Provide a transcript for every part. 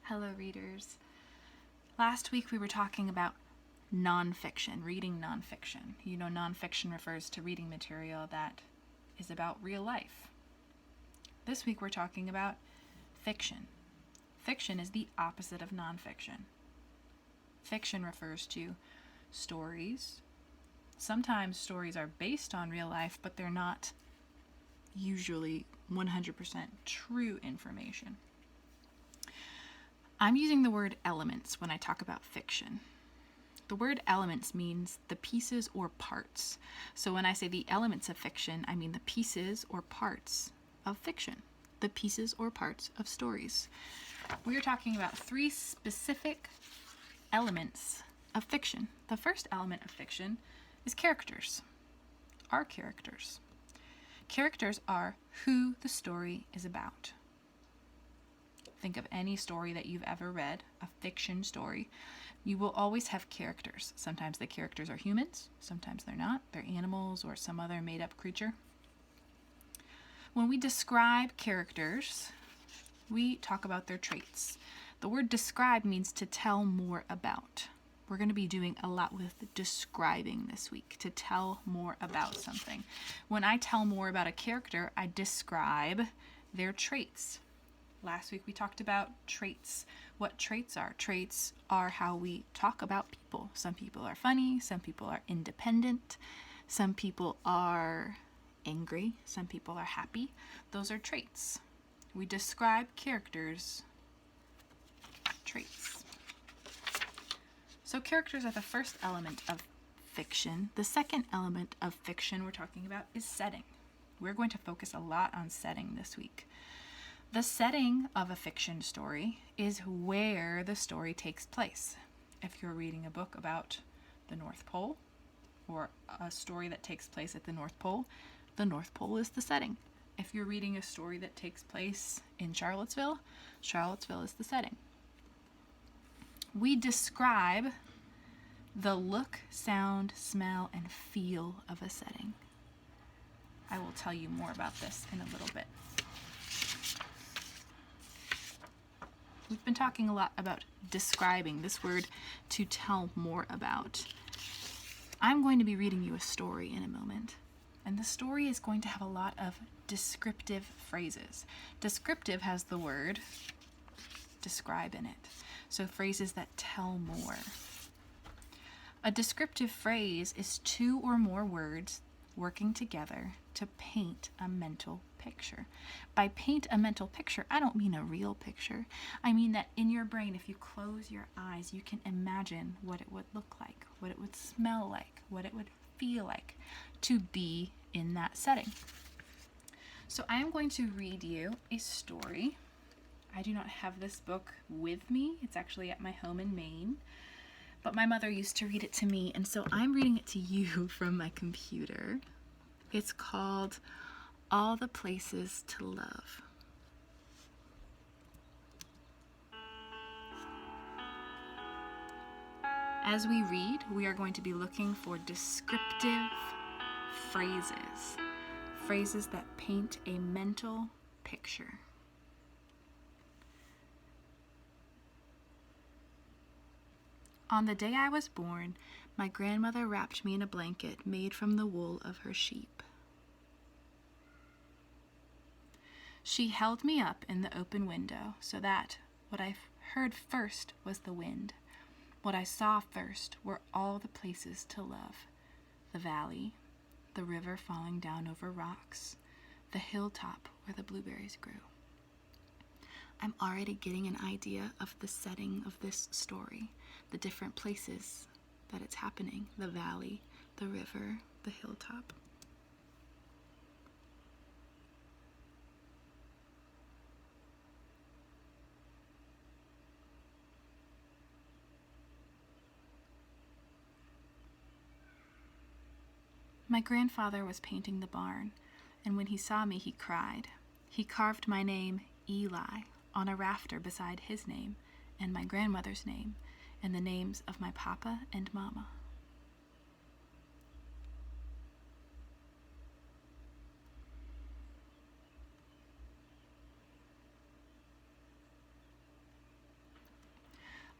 Hello, readers. Last week we were talking about nonfiction, reading nonfiction. You know, nonfiction refers to reading material that is about real life. This week we're talking about fiction. Fiction is the opposite of nonfiction. Fiction refers to stories. Sometimes stories are based on real life, but they're not usually 100% true information. I'm using the word elements when I talk about fiction. The word elements means the pieces or parts. So when I say the elements of fiction, I mean the pieces or parts of fiction, the pieces or parts of stories. We are talking about three specific elements of fiction. The first element of fiction is characters. Our characters. Characters are who the story is about. Think of any story that you've ever read, a fiction story. You will always have characters. Sometimes the characters are humans, sometimes they're not. They're animals or some other made-up creature. When we describe characters, we talk about their traits. The word describe means to tell more about. We're going to be doing a lot with describing this week, to tell more about something. When I tell more about a character, I describe their traits. Last week we talked about traits. What traits are? Traits are how we talk about people. Some people are funny, some people are independent, some people are angry, some people are happy. Those are traits. We describe characters' traits. So characters are the first element of fiction. The second element of fiction we're talking about is setting. We're going to focus a lot on setting this week. The setting of a fiction story is where the story takes place. If you're reading a book about the North Pole or a story that takes place at the North Pole is the setting. If you're reading a story that takes place in Charlottesville is the setting. We describe the look, sound, smell, and feel of a setting. I will tell you more about this in a little bit. We've been talking a lot about describing, this word to tell more about. I'm going to be reading you a story in a moment, and the story is going to have a lot of descriptive phrases. Descriptive has the word describe in it, so phrases that tell more. A descriptive phrase is two or more words working together to paint a mental picture. By paint a mental picture, I don't mean a real picture. I mean that in your brain, if you close your eyes, you can imagine what it would look like, what it would smell like, what it would feel like to be in that setting. So I am going to read you a story. I do not have this book with me. It's actually at my home in Maine. But my mother used to read it to me, and so I'm reading it to you from my computer. It's called All the Places to Love. As we read, we are going to be looking for descriptive phrases. Phrases that paint a mental picture. On the day I was born, my grandmother wrapped me in a blanket made from the wool of her sheep. She held me up in the open window so that what I heard first was the wind. What I saw first were all the places to love. The valley, the river falling down over rocks, the hilltop where the blueberries grew. I'm already getting an idea of the setting of this story, the different places that it's happening, the valley, the river, the hilltop. My grandfather was painting the barn, and when he saw me, he cried. He carved my name, Eli, on a rafter beside his name and my grandmother's name and the names of my papa and mama.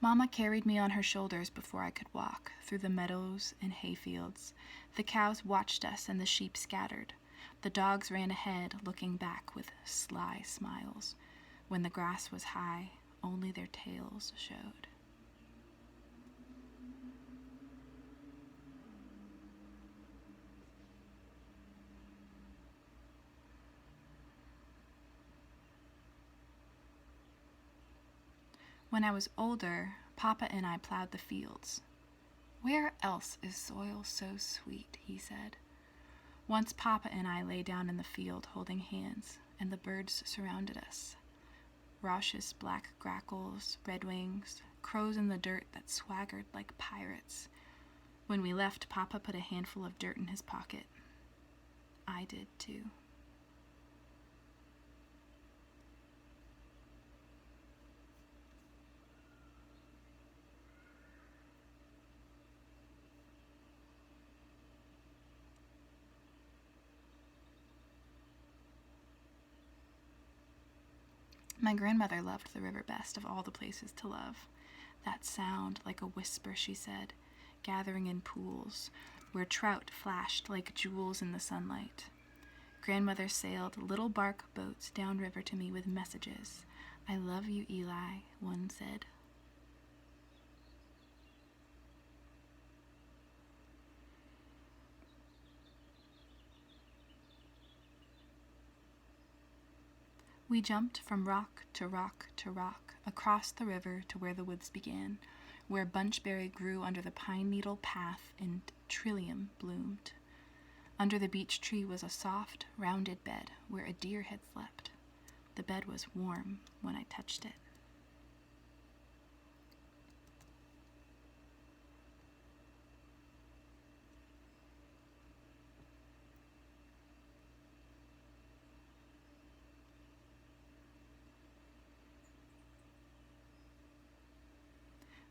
Mama carried me on her shoulders before I could walk, through the meadows and hayfields. The cows watched us and the sheep scattered. The dogs ran ahead, looking back with sly smiles. When the grass was high, only their tails showed. When I was older, Papa and I plowed the fields. "Where else is soil so sweet?" he said. Once Papa and I lay down in the field holding hands, and the birds surrounded us. Raucous black grackles, redwings, crows in the dirt that swaggered like pirates. When we left, Papa put a handful of dirt in his pocket. I did too. My grandmother loved the river best of all the places to love. That sound, like a whisper, she said, gathering in pools, where trout flashed like jewels in the sunlight. Grandmother sailed little bark boats downriver to me with messages. "I love you, Eli," one said. We jumped from rock to rock to rock, across the river to where the woods began, where bunchberry grew under the pine needle path and trillium bloomed. Under the beech tree was a soft, rounded bed where a deer had slept. The bed was warm when I touched it.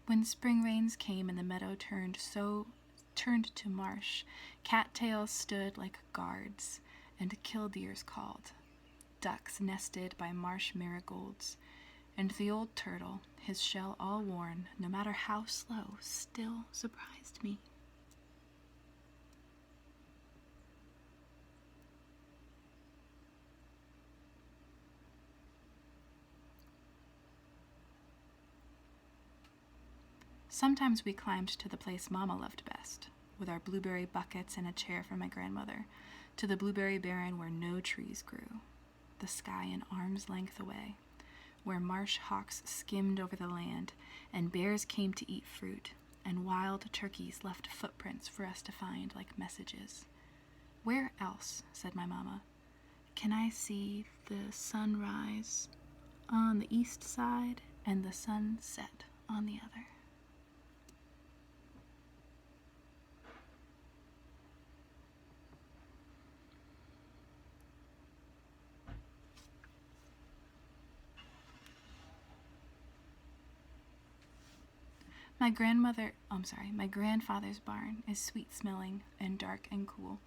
When spring rains came and the meadow turned to marsh, cattails stood like guards, and killdeers called. Ducks nested by marsh marigolds, and the old turtle, his shell all worn, no matter how slow, still surprised me. Sometimes we climbed to the place Mama loved best, with our blueberry buckets and a chair for my grandmother, to the blueberry barren where no trees grew, the sky an arm's length away, where marsh hawks skimmed over the land, and bears came to eat fruit, and wild turkeys left footprints for us to find like messages. "Where else," said my mama, "can I see the sunrise on the east side and the sunset on the other?" My grandfather's barn is sweet-smelling and dark and cool.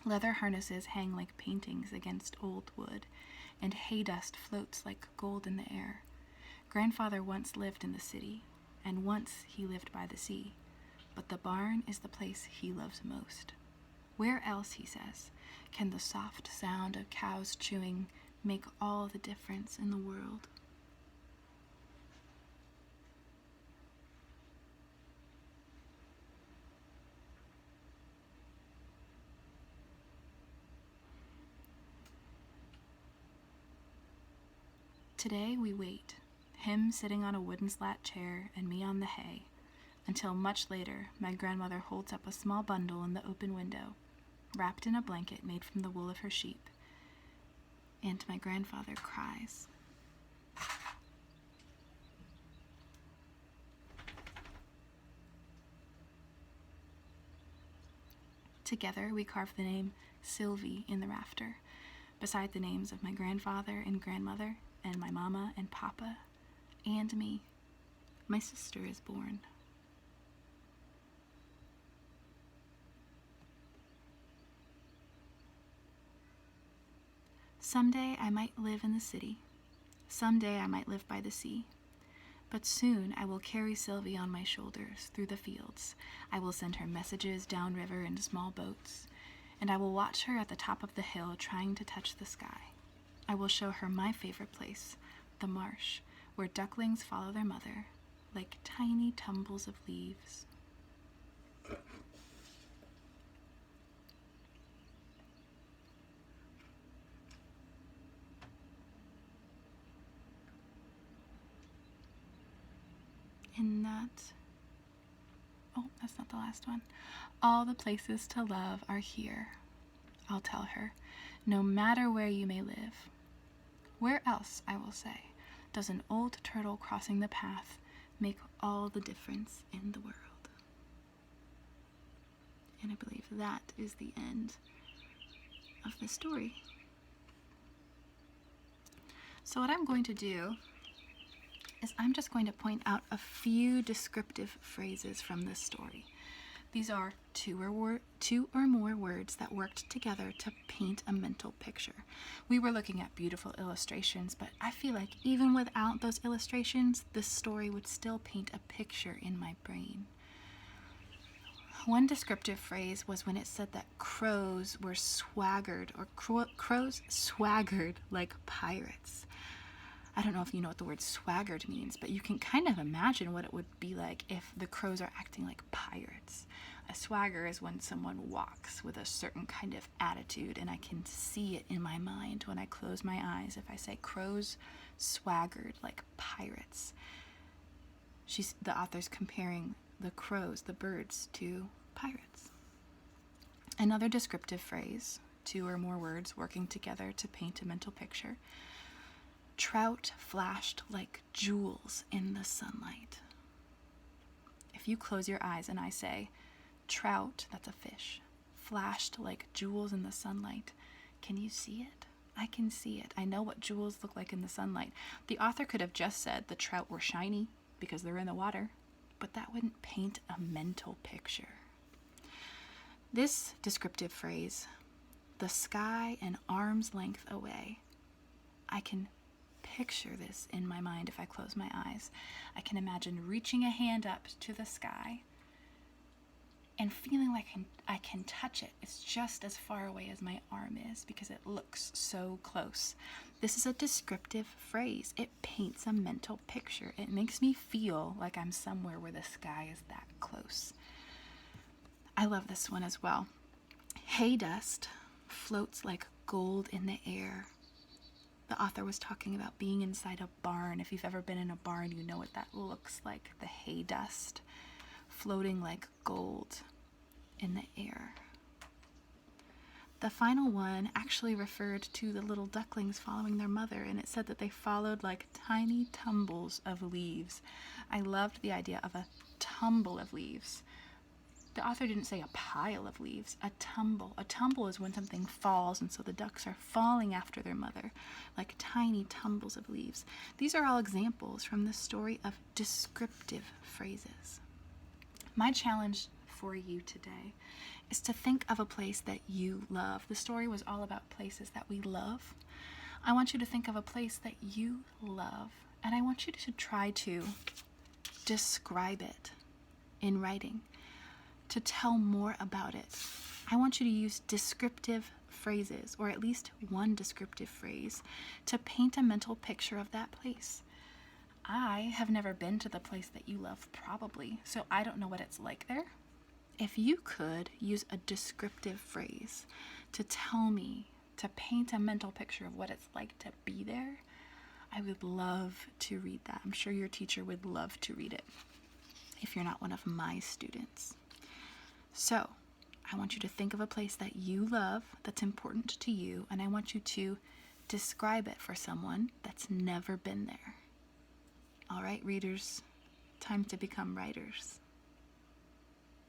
Leather harnesses hang like paintings against old wood, and hay dust floats like gold in the air. Grandfather once lived in the city, and once he lived by the sea, but the barn is the place he loves most. Where else, he says, can the soft sound of cows chewing make all the difference in the world? Today we wait, him sitting on a wooden slat chair and me on the hay, until much later my grandmother holds up a small bundle in the open window, wrapped in a blanket made from the wool of her sheep, and my grandfather cries. Together we carve the name Sylvie in the rafter, beside the names of my grandfather and grandmother, and my mama and papa, and me. My sister is born. Someday I might live in the city. Someday I might live by the sea. But soon I will carry Sylvie on my shoulders through the fields. I will send her messages downriver in small boats, and I will watch her at the top of the hill trying to touch the sky. I will show her my favorite place, the marsh, where ducklings follow their mother like tiny tumbles of leaves. In that, that's not the last one. All the places to love are here, I'll tell her, no matter where you may live. Where else, I will say, does an old turtle crossing the path make all the difference in the world? And I believe that is the end of the story. So what I'm going to do is I'm just going to point out a few descriptive phrases from this story. These are two or more words that worked together to paint a mental picture. We were looking at beautiful illustrations, but I feel like even without those illustrations, this story would still paint a picture in my brain. One descriptive phrase was when it said that crows were swaggered, or crows swaggered like pirates. I don't know if you know what the word swaggered means, but you can kind of imagine what it would be like if the crows are acting like pirates. A swagger is when someone walks with a certain kind of attitude, and I can see it in my mind when I close my eyes if I say crows swaggered like pirates. The author's comparing the crows, the birds, to pirates. Another descriptive phrase, two or more words working together to paint a mental picture. Trout flashed like jewels in the sunlight. If you close your eyes and I say, trout, that's a fish, flashed like jewels in the sunlight, can you see it? I can see it. I know what jewels look like in the sunlight. The author could have just said the trout were shiny because they're in the water, but that wouldn't paint a mental picture. This descriptive phrase, the sky an arm's length away, I can picture this in my mind if I close my eyes. I can imagine reaching a hand up to the sky and feeling like I can touch it. It's just as far away as my arm is because it looks so close. This is a descriptive phrase. It paints a mental picture. It makes me feel like I'm somewhere where the sky is that close. I love this one as well. Hay dust floats like gold in the air. The author was talking about being inside a barn. If you've ever been in a barn, you know what that looks like, the hay dust floating like gold in the air. The final one actually referred to the little ducklings following their mother, and it said that they followed like tiny tumbles of leaves. I loved the idea of a tumble of leaves. The author didn't say a pile of leaves, a tumble. A tumble is when something falls, and so the ducks are falling after their mother, like tiny tumbles of leaves. These are all examples from the story of descriptive phrases. My challenge for you today is to think of a place that you love. The story was all about places that we love. I want you to think of a place that you love, and I want you to try to describe it in writing, to tell more about it. I want you to use descriptive phrases, or at least one descriptive phrase, to paint a mental picture of that place. I have never been to the place that you love, probably, so I don't know what it's like there. If you could use a descriptive phrase to tell me, to paint a mental picture of what it's like to be there, I would love to read that. I'm sure your teacher would love to read it if you're not one of my students. So, I want you to think of a place that you love, that's important to you, and I want you to describe it for someone that's never been there. All right, readers, time to become writers.